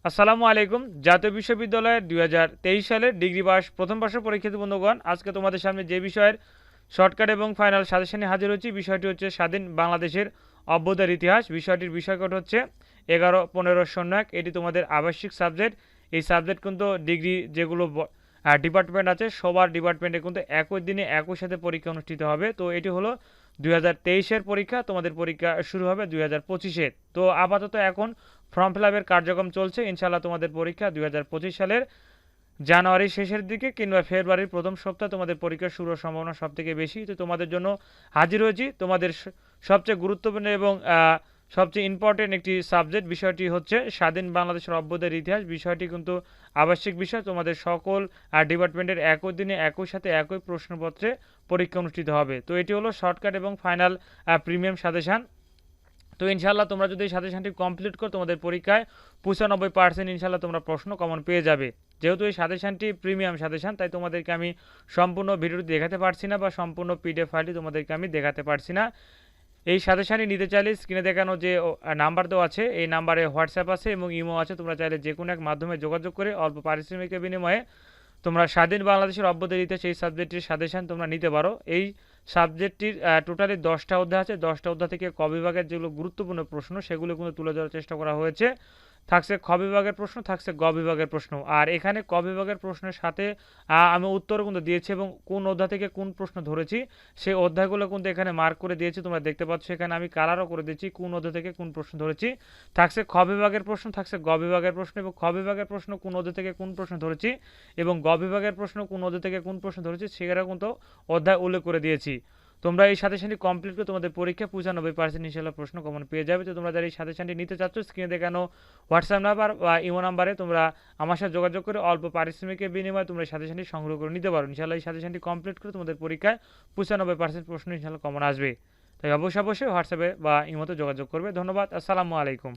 আসসালামু আলাইকুম। জাতীয় বিশ্ববিদ্যালয়ের ২০২৩ সালের ডিগ্রি পাস প্রথম বর্ষের পরীক্ষার্থী বন্ধুগণ, আজকে তোমাদের সামনে যে বিষয়ের শর্টকাট এবং ফাইনাল সাজেশন নিয়ে হাজির হচ্ছি, বিষয়টি হচ্ছে স্বাধীন বাংলাদেশের অভ্যুদয়ের ইতিহাস। বিষয়টির বিষয়কোড হচ্ছে ১১-১৫-০১। এটি তোমাদের আবাসিক সাবজেক্ট। এই সাবজেক্ট কিন্তু ডিগ্রি যেগুলো ডিপার্টমেন্ট আছে, সবার ডিপার্টমেন্টে কিন্তু একই দিনে একই সাথে পরীক্ষা অনুষ্ঠিত হবে। তো এটি হলো ২০২৩-এর পরীক্ষা, তোমাদের পরীক্ষা শুরু হবে ২০২৫-এ। তো আপাতত এখন ফর্ম ফিল আপের কার্যক্রম চলছে। ইনশাআল্লাহ তোমাদের পরীক্ষা ২০২৫ সালের জানুয়ারির শেষের দিকে কিংবা ফেব্রুয়ারির প্রথম সপ্তাহে তোমাদের পরীক্ষা শুরুর সম্ভাবনা সবথেকে বেশি। তো তোমাদের জন্য হাজির হয়েছি তোমাদের সবচেয়ে গুরুত্বপূর্ণ এবং সবচেয়ে ইম্পর্টেন্ট একটি সাবজেক্ট। বিষয়টি হচ্ছে স্বাধীন বাংলাদেশের অভ্যুদয়ের ইতিহাস। বিষয়টি কিন্তু আবশ্যিক বিষয়। তোমাদের সকল ডিপার্টমেন্টের একই দিনে একই সাথে একই প্রশ্নপত্রে পরীক্ষা অনুষ্ঠিত হবে। তো এটি হলো শর্টকাট এবং ফাইনাল প্রিমিয়াম সাজেশান। তো ইনশাল্লাহ তোমরা যদি এই সাজেশনটি কমপ্লিট করো, তোমাদের পরীক্ষায় ৯৫% ইনশাল্লাহ তোমরা প্রশ্ন কমন পেয়ে যাবে। যেহেতু এই সাজেশনটি প্রিমিয়াম সাজেশন, তাই তোমাদেরকে আমি সম্পূর্ণ ভিডিওটি দেখাতে পারছি না বা সম্পূর্ণ পিডিএফ ফাইলটি তোমাদেরকে আমি দেখাতে পারছি না। এই সাজেশনটি নিতে চাইলে স্ক্রিনে দেখানো যে নাম্বার দেওয়া আছে, এই নাম্বারে হোয়াটসঅ্যাপ আছে এবং ইমো আছে। তোমরা চাইলে যে কোনো এক মাধ্যমে যোগাযোগ করে অল্প পারিশ্রমিকের বিনিময়ে তোমরা স্বাধীন বাংলাদেশের অভ্যুদয়ের ইতিহাস এই সাবজেক্টটির সাজেশন তোমরা নিতে পারো। এই সাবজেক্টটির টোটালি 10টা অধ্যায় আছে। 10টা অধ্যায় থেকে ক বিভাগের যেগুলো গুরুত্বপূর্ণ প্রশ্ন সেগুলো কিন্তু তুলে ধরার চেষ্টা করা হয়েছে। থাকছে খ বিভাগের প্রশ্ন, থাকছে গ বিভাগের প্রশ্ন। আর এখানে ক বিভাগের প্রশ্নের সাথে আমি উত্তরও কিন্তু দিয়েছি এবং কোন অধ্যায় থেকে কোন প্রশ্ন ধরেছি সেই অধ্যায়গুলো কিন্তু এখানে মার্ক করে দিয়েছি। তোমরা দেখতে পাচ্ছ এখানে আমি কালারও করে দিয়েছি কোন অধ্যায় থেকে কোন প্রশ্ন ধরেছি। থাকছে খ বিভাগের প্রশ্ন, থাকছে গ বিভাগের প্রশ্ন এবং খ বিভাগের প্রশ্ন কোন অধ্যায় থেকে কোন প্রশ্ন ধরেছি এবং গ বিভাগের প্রশ্ন কোন অধ্যায় থেকে কোন প্রশ্ন ধরেছি সেখানে কিন্তু অধ্যায় উল্লেখ করে দিয়েছি। তোমরা এই সাজেশনটি কমপ্লিট করে তোমাদের পরীক্ষা ৯৫% ইনশাআল্লাহ প্রশ্ন কমন পেয়ে যাবে। তো তোমরা যারা এই সাজেশনটি নিতে চাচ্ছ, স্ক্রিনে দেখানো হোয়াটসঅ্যাপ নাম্বার বা ইমো নাম্বারে তোমরা আমার সাথে যোগাযোগ করে অল্প পারিশ্রমিকের বিনিময়ে তোমরা এই সাজেশনটি সংগ্রহ করে নিতে পারো। ইনশাআল্লাহ এই সাজেশনটি কমপ্লিট করে তোমাদের পরীক্ষায় ৯৫% প্রশ্ন ইনশাআল্লাহ কমন আসবে। তাই অবশ্যই হোয়াটসঅ্যাপে বা ইমোতে যোগাযোগ করবে। ধন্যবাদ। আসসালামু আলাইকুম।